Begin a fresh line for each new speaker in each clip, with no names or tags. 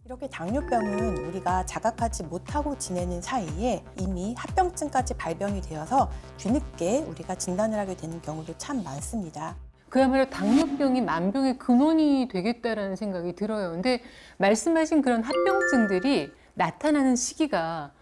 이렇게 당뇨병은 우리가 자각하지 못하고 지내는 사이에 이미 합병증까지 발병이 되어서 뒤늦게 우리가 진단을 하게 되는 경우도 참 많습니다.
그야말로 당뇨병이 만병의 근원이 되겠다라는 생각이 들어요. 근데 말씀하신 그런 합병증들이 나타나는 시기가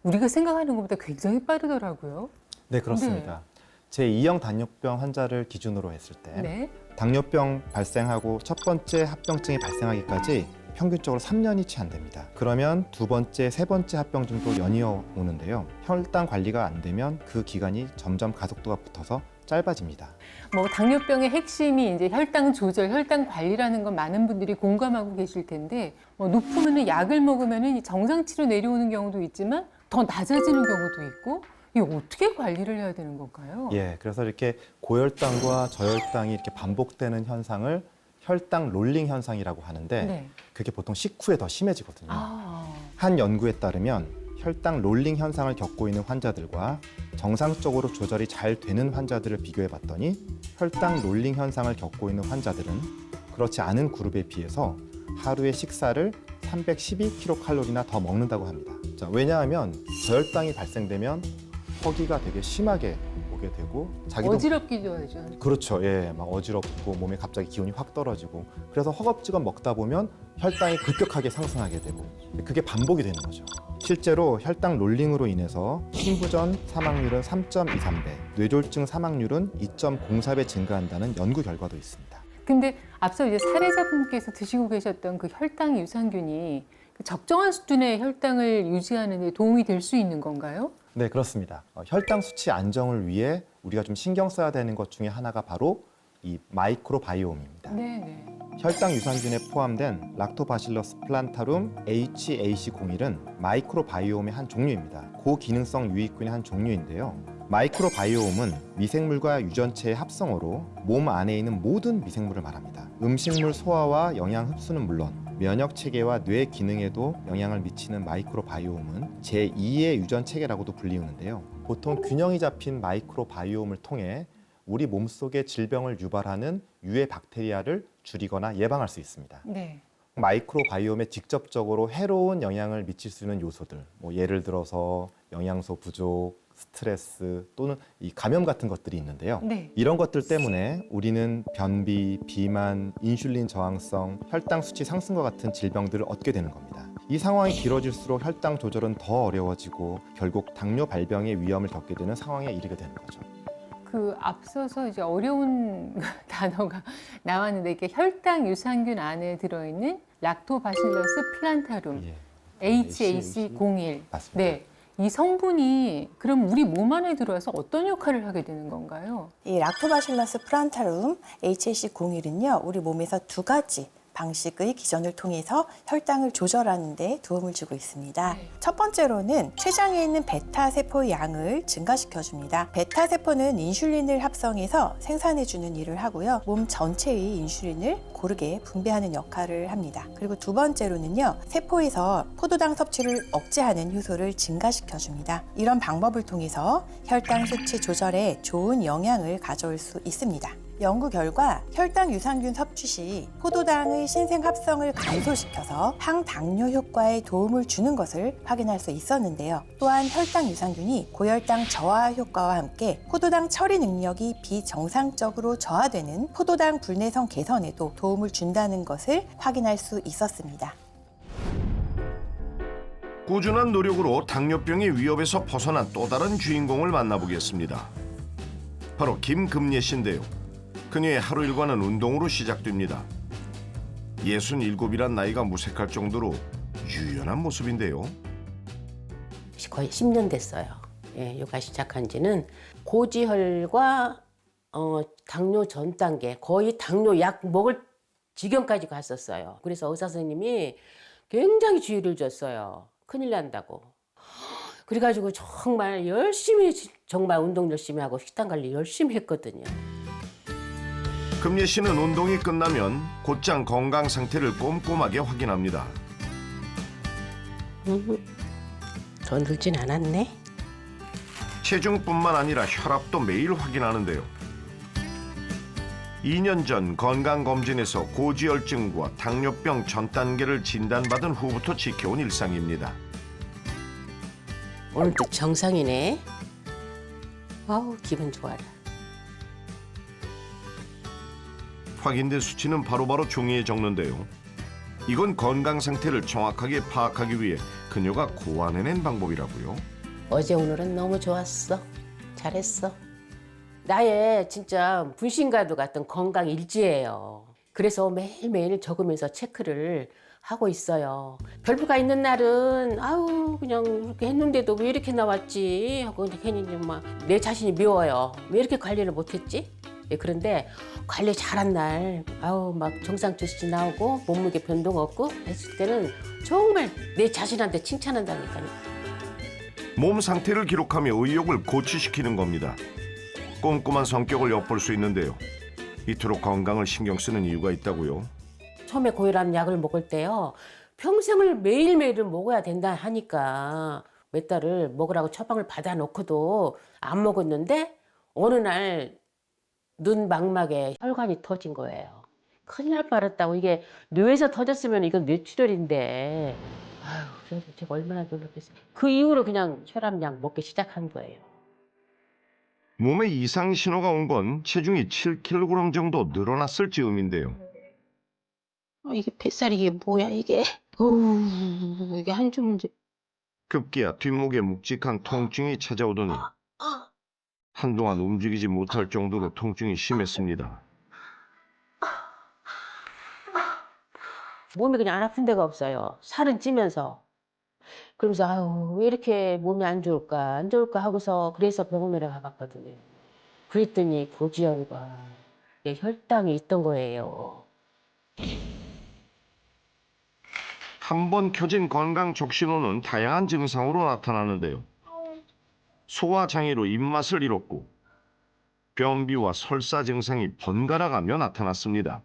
우리가 생각하는 것보다 굉장히 빠르더라고요.
네, 그렇습니다. 제2형 당뇨병 환자를 기준으로 했을 때
네.
당뇨병 발생하고 첫 번째 합병증이 발생하기까지 평균적으로 3년이 채 안 됩니다. 그러면 두 번째, 세 번째 합병증도 연이어 오는데요. 혈당 관리가 안 되면 그 기간이 점점 가속도가 붙어서 짧아집니다.
뭐 당뇨병의 핵심이 이제 혈당 조절, 혈당 관리라는 건 많은 분들이 공감하고 계실 텐데 뭐 높으면은 약을 먹으면은 정상치로 내려오는 경우도 있지만 더 낮아지는 경우도 있고 이게 어떻게 관리를 해야 되는 건가요?
예, 그래서 이렇게 고혈당과 저혈당이 이렇게 반복되는 현상을 혈당 롤링 현상이라고 하는데
네.
그게 보통 식후에 더 심해지거든요.
아,
한 연구에 따르면 혈당 롤링 현상을 겪고 있는 환자들과 정상적으로 조절이 잘 되는 환자들을 비교해 봤더니 혈당 롤링 현상을 겪고 있는 환자들은 그렇지 않은 그룹에 비해서 하루에 식사를 312kcal나 더 먹는다고 합니다. 자, 왜냐하면 저혈당이 발생되면 허기가 되게 심하게 오게 되고 자기도
어지럽기도 하죠.
그렇죠. 예, 막 어지럽고 몸에 갑자기 기운이 확 떨어지고 그래서 허겁지겁 먹다 보면 혈당이 급격하게 상승하게 되고 그게 반복이 되는 거죠. 실제로 혈당 롤링으로 인해서 신부전 사망률은 3.23배, 뇌졸중 사망률은 2.04배 증가한다는 연구 결과도 있습니다.
근데 앞서 이제 사례자분께서 드시고 계셨던 그 혈당 유산균이 그 적정한 수준의 혈당을 유지하는 데 도움이 될 수 있는 건가요?
네, 그렇습니다. 혈당 수치 안정을 위해 우리가 좀 신경 써야 되는 것 중에 하나가 바로 이 마이크로바이옴입니다.
네.
혈당 유산균에 포함된 락토바실러스 플란타룸 HAC01은 마이크로바이옴의 한 종류입니다. 고기능성 유익균의 한 종류인데요. 마이크로바이옴은 미생물과 유전체의 합성어로 몸 안에 있는 모든 미생물을 말합니다. 음식물 소화와 영양 흡수는 물론 면역 체계와 뇌 기능에도 영향을 미치는 마이크로바이옴은 제2의 유전 체계라고도 불리우는데요. 보통 균형이 잡힌 마이크로바이옴을 통해 우리 몸속의 질병을 유발하는 유해 박테리아를 줄이거나 예방할 수 있습니다.
네.
마이크로바이옴에 직접적으로 해로운 영향을 미칠 수 있는 요소들, 뭐 예를 들어서 영양소 부족, 스트레스 또는 이 감염 같은 것들이 있는데요.
네.
이런 것들 때문에 우리는 변비, 비만, 인슐린 저항성, 혈당 수치 상승과 같은 질병들을 얻게 되는 겁니다. 이 상황이 길어질수록 혈당 조절은 더 어려워지고 결국 당뇨 발병의 위험을 겪게 되는 상황에 이르게 되는 거죠.
그 앞서서 이제 어려운 단어가 나왔는데 이게 혈당 유산균 안에 들어있는 락토바실러스 플란타룸
예.
HAC01.
맞습니다.
네. 이 성분이 그럼 우리 몸 안에 들어와서 어떤 역할을 하게 되는 건가요?
이 락토바실러스 플란타룸 HAC01은요, 우리 몸에서 두 가지 방식의 기전을 통해서 혈당을 조절하는 데 도움을 주고 있습니다.
네.
첫 번째로는 췌장에 있는 베타 세포의 양을 증가시켜 줍니다. 베타 세포는 인슐린을 합성해서 생산해 주는 일을 하고요. 몸 전체의 인슐린을 고르게 분배하는 역할을 합니다. 그리고 두 번째로는요, 세포에서 포도당 섭취를 억제하는 효소를 증가시켜 줍니다. 이런 방법을 통해서 혈당 수치 조절에 좋은 영향을 가져올 수 있습니다. 연구 결과 혈당 유산균 섭취 시 포도당의 신생 합성을 감소시켜서 항당뇨 효과에 도움을 주는 것을 확인할 수 있었는데요. 또한 혈당 유산균이 고혈당 저하 효과와 함께 포도당 처리 능력이 비정상적으로 저하되는 포도당 불내성 개선에도 도움을 준다는 것을 확인할 수 있었습니다.
꾸준한 노력으로 당뇨병의 위협에서 벗어난 또 다른 주인공을 만나보겠습니다. 바로 김금예 씨인데요. 그녀의 하루 일과는 운동으로 시작됩니다. 67이란 나이가 무색할 정도로 유연한 모습인데요.
거의 10년 됐어요. 예, 요가 시작한 지는 고지혈과 당뇨 전 단계, 거의 당뇨 약 먹을 지경까지 갔었어요. 그래서 의사 선생님이 굉장히 주의를 줬어요. 큰일 난다고. 그래가지고 정말 열심히, 정말 운동 열심히 하고 식단 관리 열심히 했거든요.
금예 씨는 운동이 끝나면 곧장 건강 상태를 꼼꼼하게 확인합니다.
더 늘진 않았네.
체중뿐만 아니라 혈압도 매일 확인하는데요. 2년 전 건강검진에서 고지혈증과 당뇨병 전 단계를 진단받은 후부터 지켜온 일상입니다.
오늘도 정상이네. 아우 기분 좋아라.
확인된 수치는 바로바로 종이에 적는데요. 이건 건강 상태를 정확하게 파악하기 위해 그녀가 고안해낸 방법이라고요.
어제 오늘은 너무 좋았어. 잘했어. 나의 진짜 분신과도 같은 건강 일지예요. 그래서 매일매일 적으면서 체크를 하고 있어요. 별표가 있는 날은 아우 그냥 이렇게 했는데도 왜 이렇게 나왔지 하고 괜히 막 내 자신이 미워요. 왜 이렇게 관리를 못했지? 예, 그런데 관리 잘한 날 아우 막 정상 수치 나오고 몸무게 변동 없고 했을 때는 정말 내 자신한테 칭찬한다니까요.
몸 상태를 기록하며 의욕을 고취시키는 겁니다. 꼼꼼한 성격을 엿볼 수 있는데요. 이토록 건강을 신경 쓰는 이유가 있다고요.
처음에 고혈압 약을 먹을 때요. 평생을 매일매일을 먹어야 된다 하니까 몇 달을 먹으라고 처방을 받아놓고도 안 먹었는데 어느 날 눈 망막에 혈관이 터진 거예요. 큰일 날 뻔했다고. 이게 뇌에서 터졌으면 이건 뇌출혈인데 아유 그래서 제가 얼마나 놀랐겠어요. 그 이후로 그냥 혈압약 먹기 시작한 거예요.
몸에 이상 신호가 온 건 체중이 7kg 정도 늘어났을 즈음인데요.
이게 뱃살이 이게 뭐야 이게. 어우 이게 한 주문제.
급기야 뒷목에 묵직한 통증이 찾아오더니 한동안 움직이지 못할 정도로 통증이 심했습니다.
몸이 그냥 안 아픈 데가 없어요. 살은 찌면서. 그러면서 아유 왜 이렇게 몸이 안 좋을까 하고서 그래서 병원에 가봤거든요. 그랬더니 고지혈과 혈당이 있던 거예요.
한 번 켜진 건강 촉신호는 다양한 증상으로 나타나는데요. 소화장애로 입맛을 잃었고 변비와 설사 증상이 번갈아가며 나타났습니다.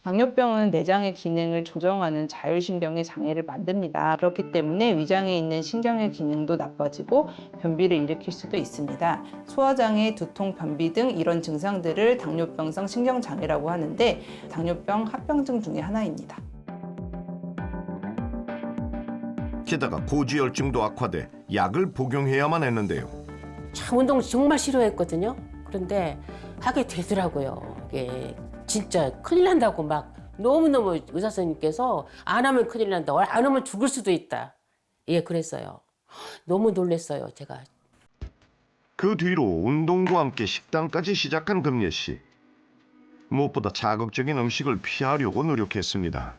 당뇨병은 내장의 기능을 조정하는 자율신경의 장애를 만듭니다. 그렇기 때문에 위장에 있는 신경의 기능도 나빠지고 변비를 일으킬 수도 있습니다. 소화장애, 두통, 변비 등 이런 증상들을 당뇨병성 신경장애라고 하는데 당뇨병 합병증 중에 하나입니다.
게다가 고지혈증도 악화돼 약을 복용해야만 했는데요.
참 운동 정말 싫어했거든요. 그런데 하게 되더라고요. 이게 진짜 큰일 난다고 막 너무너무 의사 선생님께서 안 하면 큰일 난다. 안 하면 죽을 수도 있다. 예, 그랬어요. 너무 놀랐어요, 제가.
그 뒤로 운동과 함께 식단까지 시작한 금예 씨. 무엇보다 자극적인 음식을 피하려고 노력했습니다.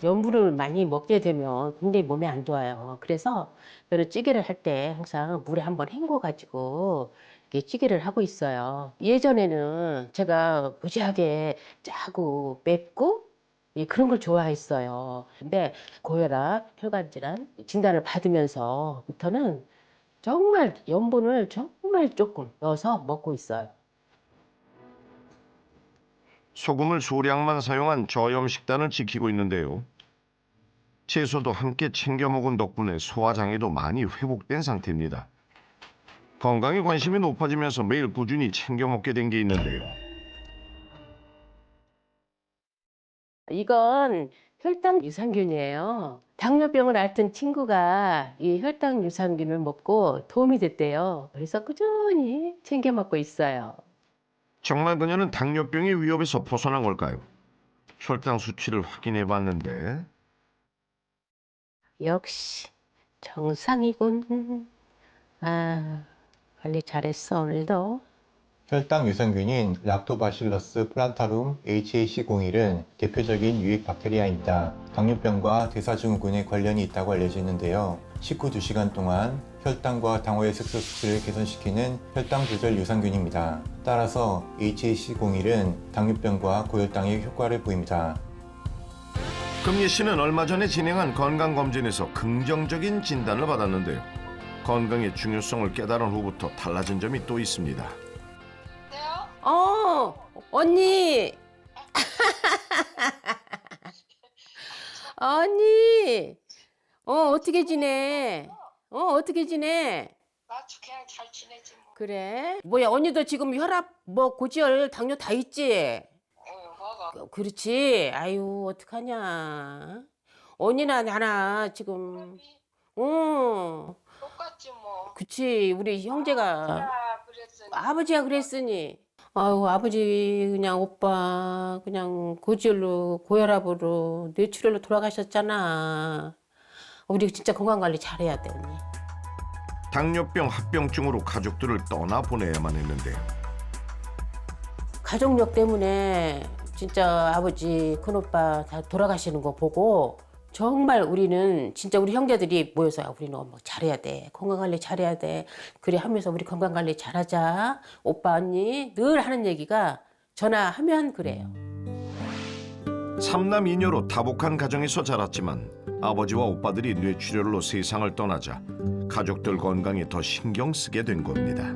염분을 많이 먹게 되면 굉장히 몸에 안 좋아요. 그래서 저는 찌개를 할 때 항상 물에 한번 헹궈가지고 이렇게 찌개를 하고 있어요. 예전에는 제가 무지하게 짜고 맵고 그런 걸 좋아했어요. 근데 고혈압, 혈관질환 진단을 받으면서부터는 정말 염분을 정말 조금 넣어서 먹고 있어요.
소금을 소량만 사용한 저염 식단을 지키고 있는데요. 채소도 함께 챙겨 먹은 덕분에 소화장애도 많이 회복된 상태입니다. 건강에 관심이 높아지면서 매일 꾸준히 챙겨 먹게 된 게 있는데요.
이건 혈당 유산균이에요. 당뇨병을 앓던 친구가 이 혈당 유산균을 먹고 도움이 됐대요. 그래서 꾸준히 챙겨 먹고 있어요.
정말 그녀는 당뇨병의 위협에서 벗어난 걸까요? 혈당 수치를 확인해 봤는데
역시 정상이군. 아, 관리 잘했어 오늘도.
혈당 유산균인 락토바실러스 플란타룸 HAC01은 대표적인 유익 박테리아입니다. 당뇨병과 대사증후군에 관련이 있다고 알려져 있는데요. 식후 2시간 동안 혈당과 당호의 색소 수치를 개선시키는 혈당 조절 유산균입니다. 따라서 HAC01은 당뇨병과 고혈당에 효과를 보입니다.
금예 씨는 얼마 전에 진행한 건강검진에서 긍정적인 진단을 받았는데요. 건강의 중요성을 깨달은 후부터 달라진 점이 또 있습니다.
언니. 언니. 어떻게 지내? 어떻게 지내?
나 그냥 잘 지내지 뭐.
그래? 뭐야 언니도 지금 혈압 뭐 고지혈 당뇨 다 있지? 그렇지. 아유 어떡하냐. 언니나 나나 지금. 응.
똑같지 뭐.
그치 우리 형제가
야, 그랬으니.
아버지가 그랬으니. 아유 아버지 그냥 오빠 그냥 고지혈로 고혈압으로 뇌출혈로 돌아가셨잖아. 우리 진짜 건강 관리 잘해야 돼 언니.
당뇨병 합병증으로 가족들을 떠나보내야만 했는데요.
가족력 때문에 진짜 아버지 큰오빠 다 돌아가시는 거 보고 정말 우리는 진짜 우리 형제들이 모여서 우리는 엄마 잘해야 돼. 건강관리 잘해야 돼. 그래 하면서 우리 건강관리 잘하자. 오빠 언니 늘 하는 얘기가 전화하면 그래요.
삼남 이녀로 다복한 가정에서 자랐지만 아버지와 오빠들이 뇌출혈로 세상을 떠나자 가족들 건강에 더 신경 쓰게 된 겁니다.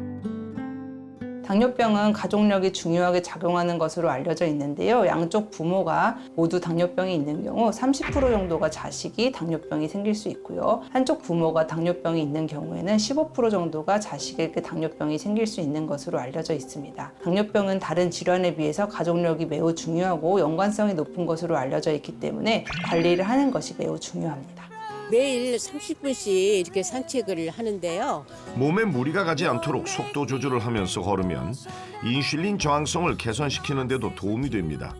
당뇨병은 가족력이 중요하게 작용하는 것으로 알려져 있는데요. 양쪽 부모가 모두 당뇨병이 있는 경우 30% 정도가 자식이 당뇨병이 생길 수 있고요. 한쪽 부모가 당뇨병이 있는 경우에는 15% 정도가 자식에게 당뇨병이 생길 수 있는 것으로 알려져 있습니다. 당뇨병은 다른 질환에 비해서 가족력이 매우 중요하고 연관성이 높은 것으로 알려져 있기 때문에 관리를 하는 것이 매우 중요합니다.
매일 30분씩 이렇게 산책을 하는데요.
몸에 무리가 가지 않도록 속도 조절을 하면서 걸으면 인슐린 저항성을 개선시키는 데도 도움이 됩니다.